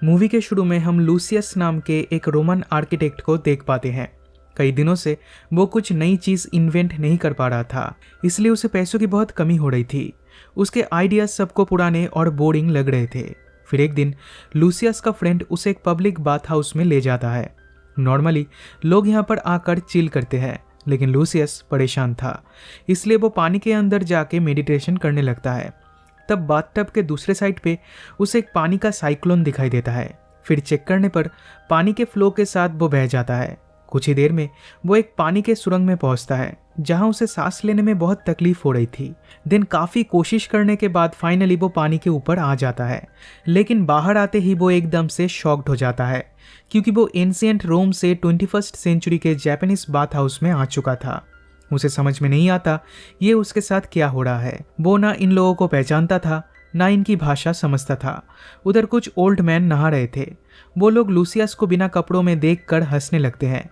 Movie के शुरू में हम लूसियस नाम के एक रोमन आर्किटेक्ट को देख पाते हैं। कई दिनों से वो कुछ नई चीज इन्वेंट नहीं कर पा रहा था, इसलिए उसे पैसों की बहुत कमी हो रही थी। उसके आइडियाज सबको पुराने और बोरिंग लग रहे थे। फिर एक दिन लूसियस का फ्रेंड उसे एक पब्लिक बाथ हाउस में ले जाता है। नॉर्मली लोग यहाँ पर आकर चिल करते हैं, लेकिन लूसियस परेशान था, इसलिए वो पानी के अंदर जाके मेडिटेशन करने लगता है। तब बाथटब के दूसरे साइड पे उसे एक पानी का साइक्लोन दिखाई देता है। फिर चेक करने पर पानी के फ्लो के साथ वो बह जाता है। कुछ ही देर में वो एक पानी के सुरंग में पहुंचता है, जहां उसे सांस लेने में बहुत तकलीफ हो रही थी। दिन काफी कोशिश करने के बाद फाइनली वो पानी के ऊपर आ जाता है, लेकिन बाहर आते ही वो एकदम से शॉक्ड हो जाता है, क्योंकि वो एंशिएंट रोम से 21st सेंचुरी के जापानीज बाथ हाउस में आ चुका था। उसे समझ में नहीं आता ये उसके साथ क्या हो रहा है। वो ना इन लोगों को पहचानता था, ना इनकी भाषा समझता था। उधर कुछ ओल्ड मैन नहा रहे थे। वो लोग लूसियस को बिना कपड़ों में देखकर हंसने लगते हैं।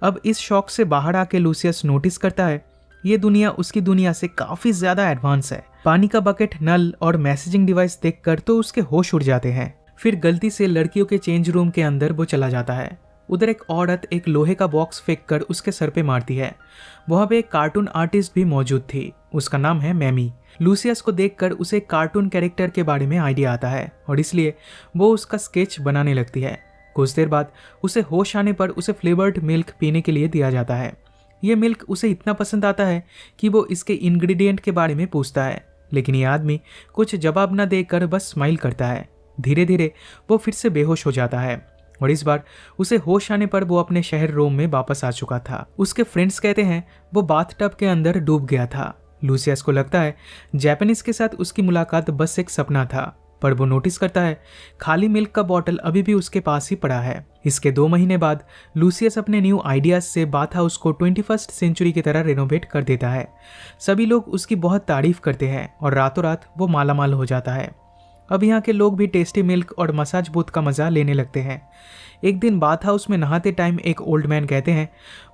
अब इस शौक से बाहर आके लूसियस नोटिस करता है ये दुनिया उसकी दुनिया से काफी ज्यादा एडवांस है। पानी का बकेट, नल और मैसेजिंग डिवाइस देखकर तो उसके होश उड़ जाते हैं। फिर गलती से लड़कियों के चेंज रूम के अंदर वो चला जाता है। उधर एक औरत एक लोहे का बॉक्स फेंक कर उसके सर पे मारती है। वहां पे एक कार्टून आर्टिस्ट भी मौजूद थी, उसका नाम है मैमी। लूसियस को देखकर उसे एक कार्टून कैरेक्टर के बारे में आइडिया आता है और इसलिए वो उसका स्केच बनाने लगती है। कुछ देर बाद उसे होश आने पर उसे फ्लेवर्ड मिल्क पीने के लिए दिया जाता है। ये मिल्क उसे इतना पसंद आता है कि वो इसके इंग्रेडिएंट के बारे में पूछता है, लेकिन ये आदमी कुछ जवाब न देकर बस स्माइल करता है। धीरे धीरे वो फिर से बेहोश हो जाता है और इस बार उसे होश आने पर वो अपने शहर रोम में वापस आ चुका था। उसके फ्रेंड्स कहते हैं वो बाथटब के अंदर डूब गया था। लूसियस को लगता है जापानीज के साथ उसकी मुलाकात बस एक सपना था, पर वो नोटिस करता है खाली मिल्क का बॉटल अभी भी उसके पास ही पड़ा है। इसके 2 महीने बाद लूसियस अपने न्यू आइडियाज से बाथ हाउस को 21st सेंचुरी की तरह रेनोवेट कर देता है। सभी लोग उसकी बहुत तारीफ करते हैं और रातों रात वो मालामाल हो जाता है। अब यहाँ के लोग भी टेस्टी मिल्क और मसाज बूथ का मजा लेने लगते हैं। एक दिन बाथ हाउस में नहाते टाइम एक ओल्ड मैन कहते हैं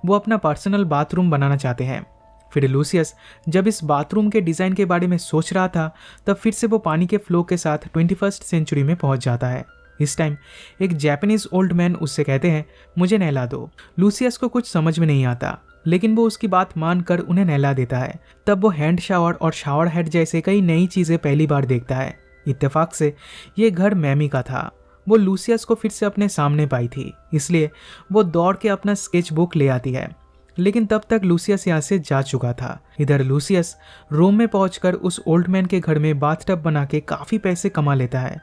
वो अपना पर्सनल बाथरूम बनाना चाहते हैं। फिर लूसियस जब इस बाथरूम के डिज़ाइन के बारे में सोच रहा था, तब फिर से वो पानी के फ्लो के साथ 21st सेंचुरी में पहुंच जाता है। इस टाइम एक जापानीज ओल्ड मैन उससे कहते हैं मुझे नहला दो। लूसियस को कुछ समझ में नहीं आता, लेकिन वो उसकी बात मानकर उन्हें नहला देता है। तब वो हैंड शावर और शावर हेड जैसे कई नई चीज़ें पहली बार देखता है। इत्तेफाक से ये घर मैमी का था। वो लूसियस को फिर से अपने सामने पाई थी, इसलिए वो दौड़ के अपना स्केच बुक ले आती है, लेकिन तब तक लूसियस यहाँ से जा चुका था। इधर लूसियस रोम में पहुंचकर उस ओल्ड मैन के घर में बाथटब बना के काफ़ी पैसे कमा लेता है।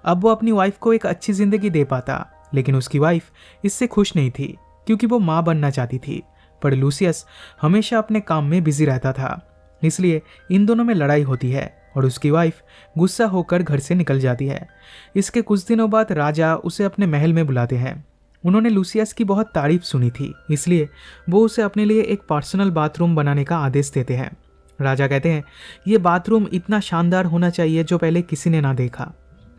अब वो अपनी वाइफ को एक अच्छी ज़िंदगी दे पाता, लेकिन उसकी वाइफ इससे खुश नहीं थी, क्योंकि वो माँ बनना चाहती थी। पर लूसियस हमेशा अपने काम में बिजी रहता था, इसलिए इन दोनों में लड़ाई होती है और उसकी वाइफ गुस्सा होकर घर से निकल जाती है। इसके कुछ दिनों बाद राजा उसे अपने महल में बुलाते हैं। उन्होंने लूसियस की बहुत तारीफ सुनी थी, इसलिए वो उसे अपने लिए एक पर्सनल बाथरूम बनाने का आदेश देते हैं। राजा कहते हैं ये बाथरूम इतना शानदार होना चाहिए जो पहले किसी ने ना देखा।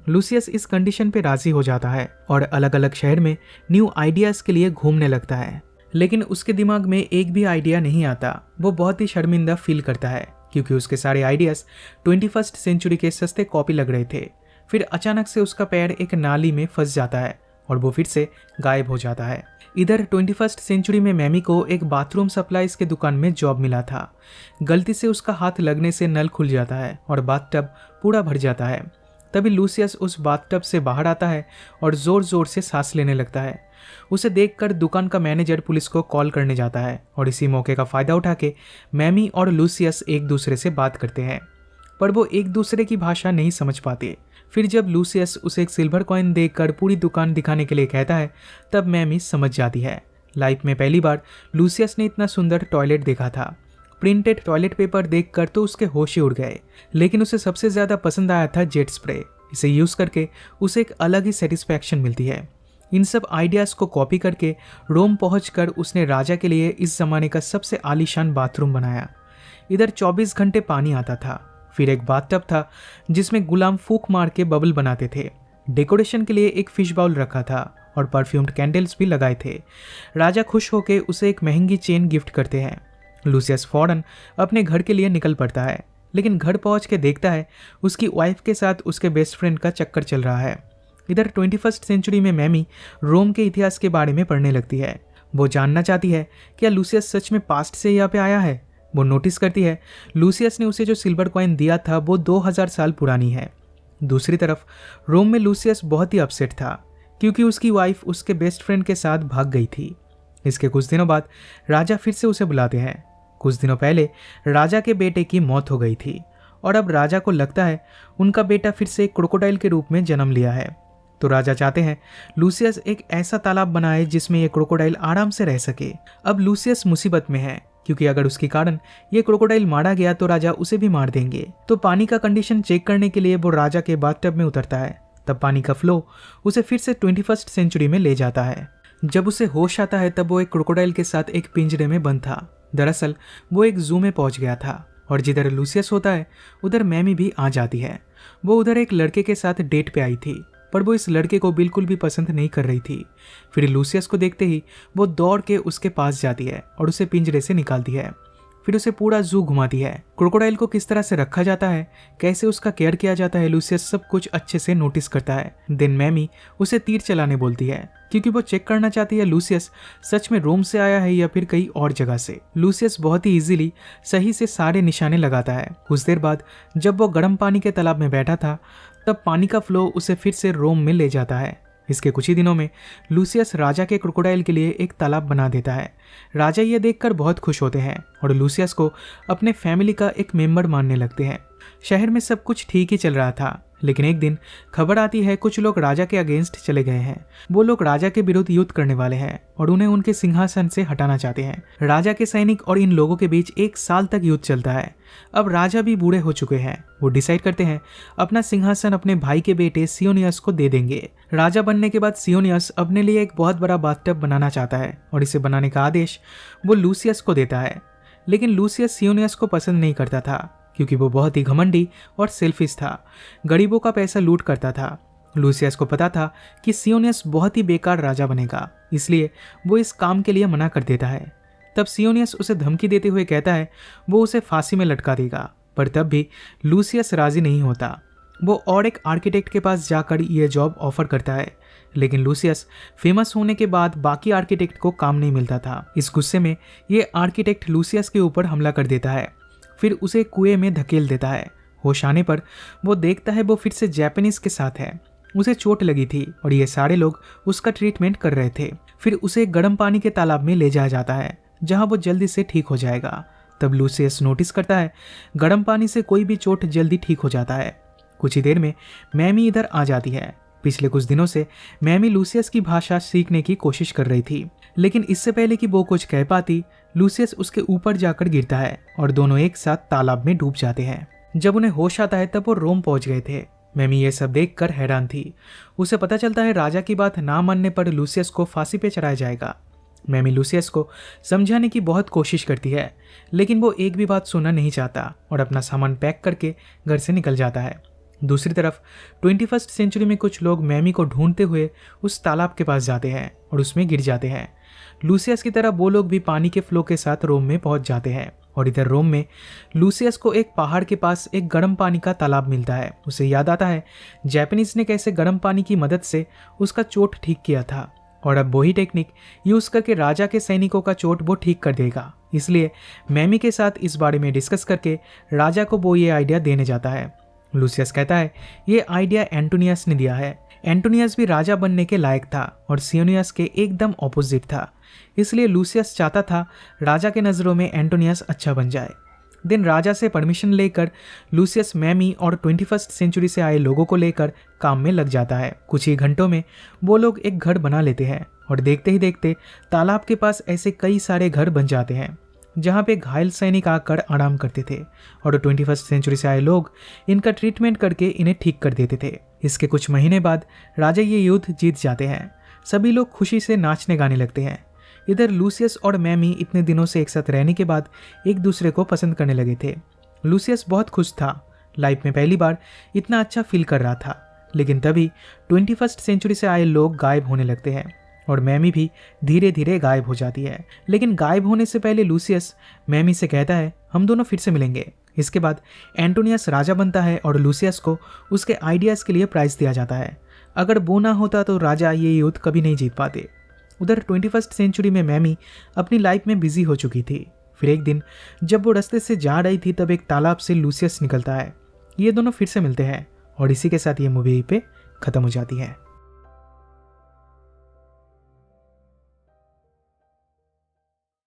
लूसियस इस कंडीशन पे राजी हो जाता है और अलग अलग शहर में न्यू आइडियाज के लिए घूमने लगता है, लेकिन उसके दिमाग में एक भी आइडिया नहीं आता। वो बहुत ही शर्मिंदा फील करता है, क्योंकि उसके सारे आइडियाज 21st सेंचुरी के सस्ते कॉपी लग रहे थे। फिर अचानक से उसका पैर एक नाली में फंस जाता है और वो फिर से गायब हो जाता है। इधर 21st सेंचुरी में मैमी को एक बाथरूम सप्लाईज के दुकान में जॉब मिला था। गलती से उसका हाथ लगने से नल खुल जाता है और बाथटब पूरा भर जाता है। तभी लूसियस उस बाथटब से बाहर आता है और जोर जोर से सांस लेने लगता है। उसे देखकर दुकान का मैनेजर पुलिस को कॉल करने जाता है और इसी मौके का फायदा उठा के मैमी और लूसियस एक दूसरे से बात करते हैं, पर वो एक दूसरे की भाषा नहीं समझ पाते। फिर जब लूसियस उसे एक सिल्वर कॉइन देकर पूरी दुकान दिखाने के लिए कहता है, तब मैमी समझ जाती है। लाइफ में पहली बार लूसियस ने इतना सुंदर टॉयलेट देखा था। प्रिंटेड टॉयलेट पेपर देखकर तो उसके होश ही उड़ गए, लेकिन उसे सबसे ज़्यादा पसंद आया था जेट स्प्रे। इसे यूज़ करके उसे एक अलग ही सेटिस्फैक्शन मिलती है। इन सब आइडियाज़ को कॉपी करके रोम पहुंचकर उसने राजा के लिए इस ज़माने का सबसे आलीशान बाथरूम बनाया। इधर 24 घंटे पानी आता था। फिर एक बाथटब था जिसमें गुलाम फूंक मार के बबल बनाते थे। डेकोरेशन के लिए एक फिश बाउल रखा था और परफ्यूम्ड कैंडल्स भी लगाए थे। राजा खुश होकर उसे एक महंगी चेन गिफ्ट करते हैं। लूसियस फौरन अपने घर के लिए निकल पड़ता है, लेकिन घर पहुंच के देखता है उसकी वाइफ के साथ उसके बेस्ट फ्रेंड का चक्कर चल रहा है। इधर 21st सेंचुरी में मैमी रोम के इतिहास के बारे में पढ़ने लगती है। वो जानना चाहती है क्या लूसियस सच में पास्ट से यहाँ पे आया है। वो नोटिस करती है लूसियस ने उसे जो सिल्वर कॉइन दिया था वो 2000 साल पुरानी है। दूसरी तरफ रोम में लूसियस बहुत ही अपसेट था क्योंकि उसकी वाइफ उसके बेस्ट फ्रेंड के साथ भाग गई थी। इसके कुछ दिनों बाद राजा फिर से उसे बुलाते हैं। कुछ दिनों पहले राजा के बेटे की मौत हो गई थी और अब राजा को लगता है उनका बेटा फिर से एक क्रोकोडाइल के रूप में जन्म लिया है। तो राजा चाहते हैं लूसियस एक ऐसा तालाब बनाए जिसमें ये क्रोकोडाइल आराम से रह सके। अब लूसियस मुसीबत में है क्योंकि अगर उसके कारण ये क्रोकोडाइल मारा गया तो राजा उसे भी मार देंगे। तो पानी का कंडीशन चेक करने के लिए वो राजा के बाथटब में उतरता है। तब पानी का फ्लो उसे फिर से 21st सेंचुरी में ले जाता है। जब उसे होश आता है तब वो एक क्रोकोडाइल के साथ एक पिंजरे में बंद था। दरअसल वो एक जू में पहुंच गया था और जिधर लूसियस होता है उधर मैमी भी आ जाती है। वो उधर एक लड़के के साथ डेट पे आई थी पर वो इस लड़के को बिल्कुल भी पसंद नहीं कर रही थी। फिर लूसियस को देखते ही वो दौड़ के उसके पास जाती है और उसे पिंजरे से निकालती है। फिर उसे पूरा जू घुमाती है। क्रोकोडाइल को किस तरह से रखा जाता है, कैसे उसका केयर किया जाता है, लूसियस सब कुछ अच्छे से नोटिस करता है। देन मैमी उसे तीर चलाने बोलती है क्योंकि वो चेक करना चाहती है लूसियस सच में रोम से आया है या फिर कहीं और जगह से। लूसियस बहुत ही इजीली सही से सारे निशाने लगाता है। कुछ देर बाद जब वो गर्म पानी के तालाब में बैठा था तब पानी का फ्लो उसे फिर से रोम में ले जाता है। इसके कुछ ही दिनों में लूसियस राजा के क्रोकोडाइल के लिए एक तालाब बना देता है। राजा ये देखकर बहुत खुश होते हैं और लूसियस को अपने फैमिली का एक मेंबर मानने लगते हैं। शहर में सब कुछ ठीक ही चल रहा था लेकिन एक दिन खबर आती है कुछ लोग राजा के अगेंस्ट चले गए हैं। वो लोग राजा के विरुद्ध युद्ध करने वाले हैं और उन्हें उनके सिंहासन से हटाना चाहते हैं। राजा के सैनिक और इन लोगों के बीच 1 साल तक युद्ध चलता है। अब राजा भी बूढ़े हो चुके हैं। वो डिसाइड करते हैं अपना सिंहासन अपने भाई के बेटे सियोनियस को दे देंगे। राजा बनने के बाद सियोनियस अपने लिए एक बहुत बड़ा बाथटब बनाना चाहता है और इसे बनाने का आदेश वो लूसियस को देता है। लेकिन लूसियस सियोनियस को पसंद नहीं करता था क्योंकि वो बहुत ही घमंडी और सेल्फिश था, गरीबों का पैसा लूट करता था। लूसियस को पता था कि सियोनियस बहुत ही बेकार राजा बनेगा, इसलिए वो इस काम के लिए मना कर देता है। तब सियोनियस उसे धमकी देते हुए कहता है वो उसे फांसी में लटका देगा, पर तब भी लूसियस राजी नहीं होता। वो और एक आर्किटेक्ट के पास जाकर ये जॉब ऑफर करता है लेकिन लूसियस फेमस होने के बाद बाकी आर्किटेक्ट को काम नहीं मिलता था। इस गुस्से में ये आर्किटेक्ट लूसियस के ऊपर हमला कर देता है, फिर उसे कुएं में धकेल देता है। होश आने पर वो देखता है वो फिर से जापानीज के साथ है। उसे चोट लगी थी और ये सारे लोग उसका ट्रीटमेंट कर रहे थे। फिर उसे गर्म पानी के तालाब में ले जाया जाता है जहां वो जल्दी से ठीक हो जाएगा। तब लूसियस नोटिस करता है गर्म पानी से कोई भी चोट जल्दी ठीक हो जाता है। कुछ ही देर में मैमी इधर आ जाती है। पिछले कुछ दिनों से मैमी लूसियस की भाषा सीखने की कोशिश कर रही थी लेकिन इससे पहले कि वो कुछ कह पाती लूसियस उसके ऊपर जाकर गिरता है और दोनों एक साथ तालाब में डूब जाते हैं। जब उन्हें होश आता है तब वो रोम पहुंच गए थे। मैमी ये सब देखकर हैरान थी। उसे पता चलता है राजा की बात ना मानने पर लूसियस को फांसी पे चढ़ाया जाएगा। मैमी लूसियस को समझाने की बहुत कोशिश करती है लेकिन वो एक भी बात सुनना नहीं चाहता और अपना सामान पैक करके घर से निकल जाता है। दूसरी तरफ 21st सेंचुरी में कुछ लोग मैमी को ढूंढते हुए उस तालाब के पास जाते हैं और उसमें गिर जाते हैं। लूसियस की तरह वो लोग भी पानी के फ्लो के साथ रोम में पहुंच जाते हैं और इधर रोम में लूसियस को एक पहाड़ के पास एक गर्म पानी का तालाब मिलता है। उसे याद आता है जापानीज ने कैसे गर्म पानी की मदद से उसका चोट ठीक किया था और अब वही टेक्निक यूज करके राजा के सैनिकों का चोट वो ठीक कर देगा। इसलिए मैमी के साथ इस बारे में डिस्कस करके राजा को वो ये आइडिया देने जाता है। लूसियस कहता है ये आइडिया एंटोनियस ने दिया है। एंटोनियस भी राजा बनने के लायक था और सियोनियस के एकदम ऑपोजिट था, इसलिए लूसियस चाहता था राजा के नज़रों में एंटोनियस अच्छा बन जाए। दिन राजा से परमिशन लेकर लूसियस मैमी और 21st सेंचुरी से आए लोगों को लेकर काम में लग जाता है। कुछ ही घंटों में वो लोग एक घर बना लेते हैं और देखते ही देखते तालाब के पास ऐसे कई सारे घर बन जाते हैं जहाँ पे घायल सैनिक आकर आराम करते थे और 21st सेंचुरी से आए लोग इनका ट्रीटमेंट करके इन्हें ठीक कर देते थे। इसके कुछ महीने बाद राजा ये युद्ध जीत जाते हैं। सभी लोग खुशी से नाचने गाने लगते हैं। इधर लूसियस और मैमी इतने दिनों से एक साथ रहने के बाद एक दूसरे को पसंद करने लगे थे। लूसियस बहुत खुश था, लाइफ में पहली बार इतना अच्छा फील कर रहा था। लेकिन तभी 21st सेंचुरी से आए लोग गायब होने लगते हैं और मैमी भी धीरे धीरे गायब हो जाती है। लेकिन गायब होने से पहले लूसियस मैमी से कहता है हम दोनों फिर से मिलेंगे। इसके बाद एंटोनियस राजा बनता है और लूसियस को उसके आइडियाज़ के लिए प्राइज़ दिया जाता है। अगर वो ना होता तो राजा ये युद्ध कभी नहीं जीत पाते। उधर 21st सेंचुरी में मैमी अपनी लाइफ में बिजी हो चुकी थी। फिर एक दिन जब वो रास्ते से जा रही थी तब एक तालाब से लूसियस निकलता है। ये दोनों फिर से मिलते हैं और इसी के साथ ये मूवी पे ख़त्म हो जाती है।